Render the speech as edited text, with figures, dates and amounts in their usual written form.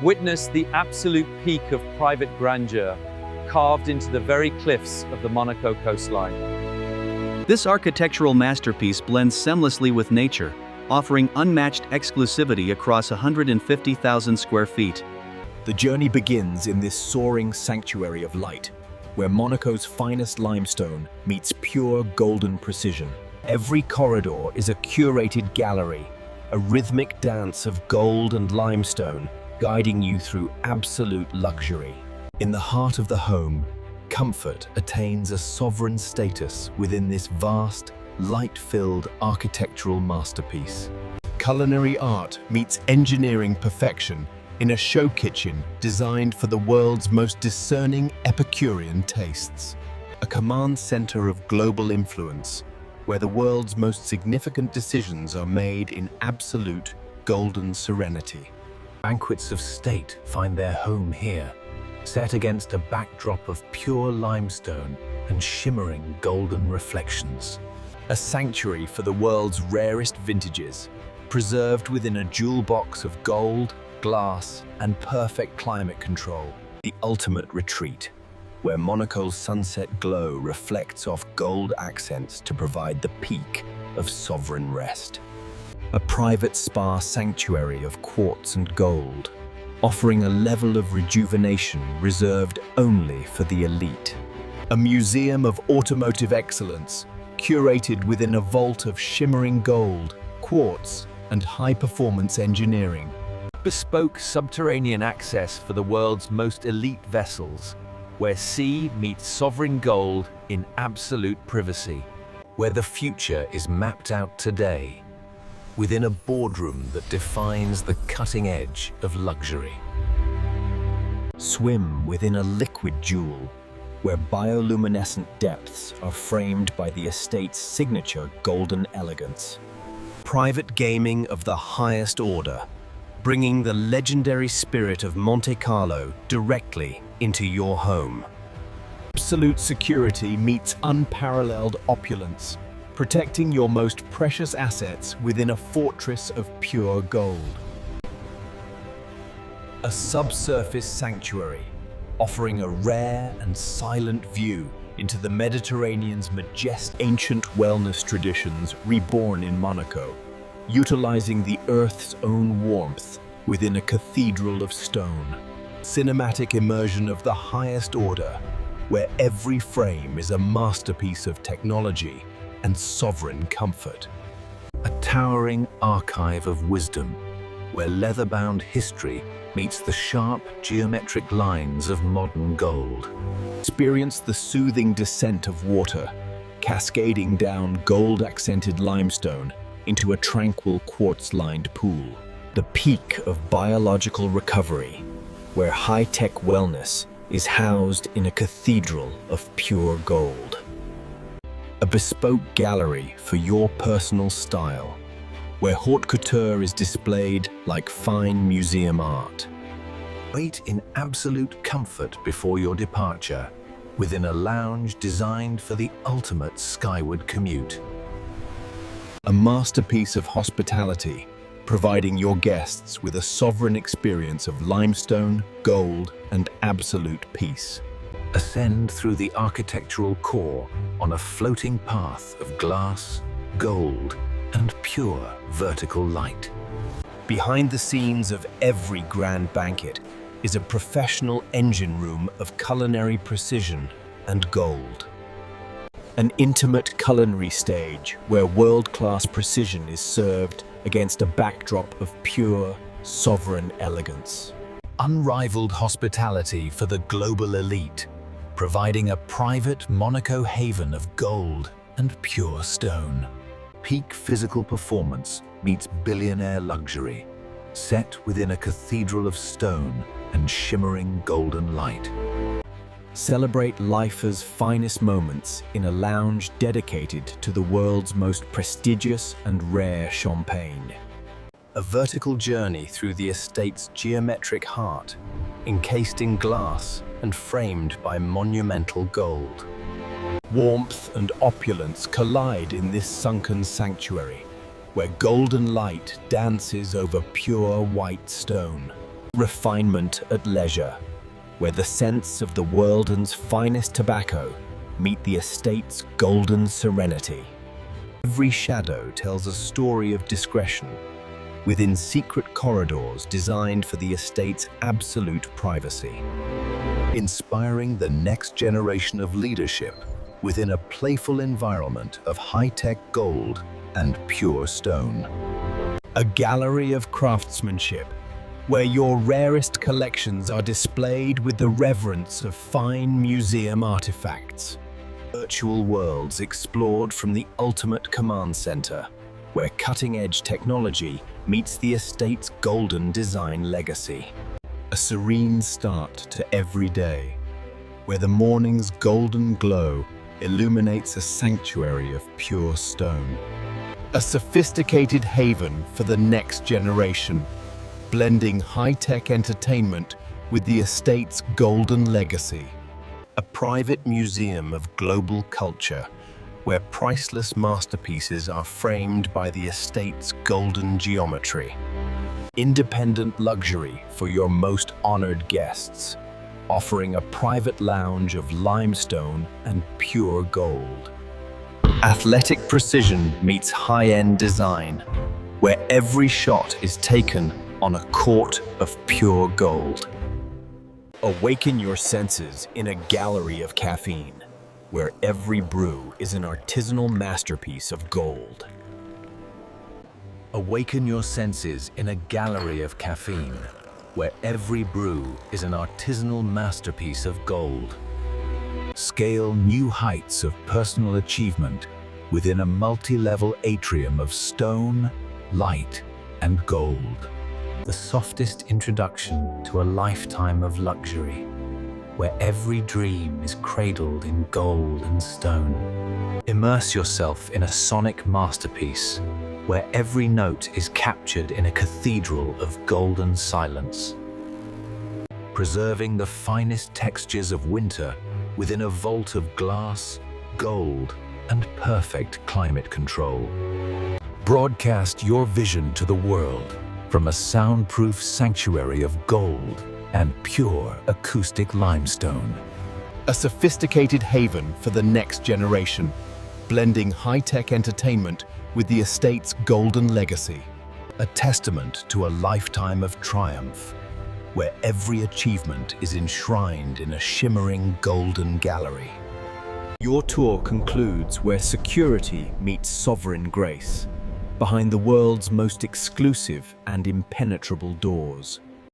Witness the absolute peak of private grandeur, carved into the very cliffs of the Monaco coastline. This architectural masterpiece blends seamlessly with nature, offering unmatched exclusivity across 150,000 square feet. The journey begins in this soaring sanctuary of light, where Monaco's finest limestone meets pure golden precision. Every corridor is a curated gallery, a rhythmic dance of gold and limestone, guiding you through absolute luxury. In the heart of the home, comfort attains a sovereign status within this vast, light-filled architectural masterpiece. Culinary art meets engineering perfection in a show kitchen designed for the world's most discerning Epicurean tastes. A command center of global influence, where the world's most significant decisions are made in absolute golden serenity. Banquets of state find their home here, set against a backdrop of pure limestone and shimmering golden reflections. A sanctuary for the world's rarest vintages, preserved within a jewel box of gold, glass, and perfect climate control. The ultimate retreat, where Monaco's sunset glow reflects off gold accents to provide the peak of sovereign rest. A private spa sanctuary of quartz and gold, offering a level of rejuvenation reserved only for the elite. A museum of automotive excellence, curated within a vault of shimmering gold, quartz, and high-performance engineering. Bespoke subterranean access for the world's most elite vessels, where sea meets sovereign gold in absolute privacy. Where the future is mapped out today, within a boardroom that defines the cutting edge of luxury. Swim within a liquid jewel, where bioluminescent depths are framed by the estate's signature golden elegance. Private gaming of the highest order, bringing the legendary spirit of Monte Carlo directly into your home. Absolute security meets unparalleled opulence, protecting your most precious assets within a fortress of pure gold. A subsurface sanctuary, offering a rare and silent view into the Mediterranean's majestic ancient wellness traditions reborn in Monaco, utilizing the Earth's own warmth within a cathedral of stone. Cinematic immersion of the highest order, where every frame is a masterpiece of technology and sovereign comfort. A towering archive of wisdom, where leather-bound history meets the sharp geometric lines of modern gold. Experience the soothing descent of water, cascading down gold-accented limestone into a tranquil quartz-lined pool. The peak of biological recovery, where high-tech wellness is housed in a cathedral of pure gold. A bespoke gallery for your personal style, where haute couture is displayed like fine museum art. Wait in absolute comfort before your departure, within a lounge designed for the ultimate skyward commute. A masterpiece of hospitality, providing your guests with a sovereign experience of limestone, gold, and absolute peace. Ascend through the architectural core on a floating path of glass, gold, and pure vertical light. Behind the scenes of every grand banquet is a professional engine room of culinary precision and gold. An intimate culinary stage where world-class precision is served against a backdrop of pure, sovereign elegance. Unrivaled hospitality for the global elite, providing a private Monaco haven of gold and pure stone. Peak physical performance meets billionaire luxury, set within a cathedral of stone and shimmering golden light. Celebrate life's finest moments in a lounge dedicated to the world's most prestigious and rare champagne. A vertical journey through the estate's geometric heart, encased in glass and framed by monumental gold. Warmth and opulence collide in this sunken sanctuary, where golden light dances over pure white stone. Refinement at leisure, where the scents of the world's finest tobacco meet the estate's golden serenity. Every shadow tells a story of discretion within secret corridors designed for the estate's absolute privacy. Inspiring the next generation of leadership within a playful environment of high-tech gold and pure stone. A gallery of craftsmanship where your rarest collections are displayed with the reverence of fine museum artifacts. Virtual worlds explored from the ultimate command center, where cutting-edge technology meets the estate's golden design legacy. A serene start to every day, where the morning's golden glow illuminates a sanctuary of pure stone. A sophisticated haven for the next generation, blending high-tech entertainment with the estate's golden legacy. A private museum of global culture, where priceless masterpieces are framed by the estate's golden geometry. Independent luxury for your most honored guests, offering a private lounge of limestone and pure gold. Athletic precision meets high-end design, where every shot is taken on a court of pure gold. Awaken your senses in a gallery of caffeine, where every brew is an artisanal masterpiece of gold. Awaken your senses in a gallery of caffeine, where every brew is an artisanal masterpiece of gold. Scale new heights of personal achievement within a multi-level atrium of stone, light, and gold. The softest introduction to a lifetime of luxury, where every dream is cradled in gold and stone. Immerse yourself in a sonic masterpiece, where every note is captured in a cathedral of golden silence. Preserving the finest textures of winter within a vault of glass, gold, and perfect climate control. Broadcast your vision to the world from a soundproof sanctuary of gold and pure acoustic limestone. A sophisticated haven for the next generation, blending high-tech entertainment with the estate's golden legacy. A testament to a lifetime of triumph, where every achievement is enshrined in a shimmering golden gallery. Your tour concludes where security meets sovereign grace, behind the world's most exclusive and impenetrable doors.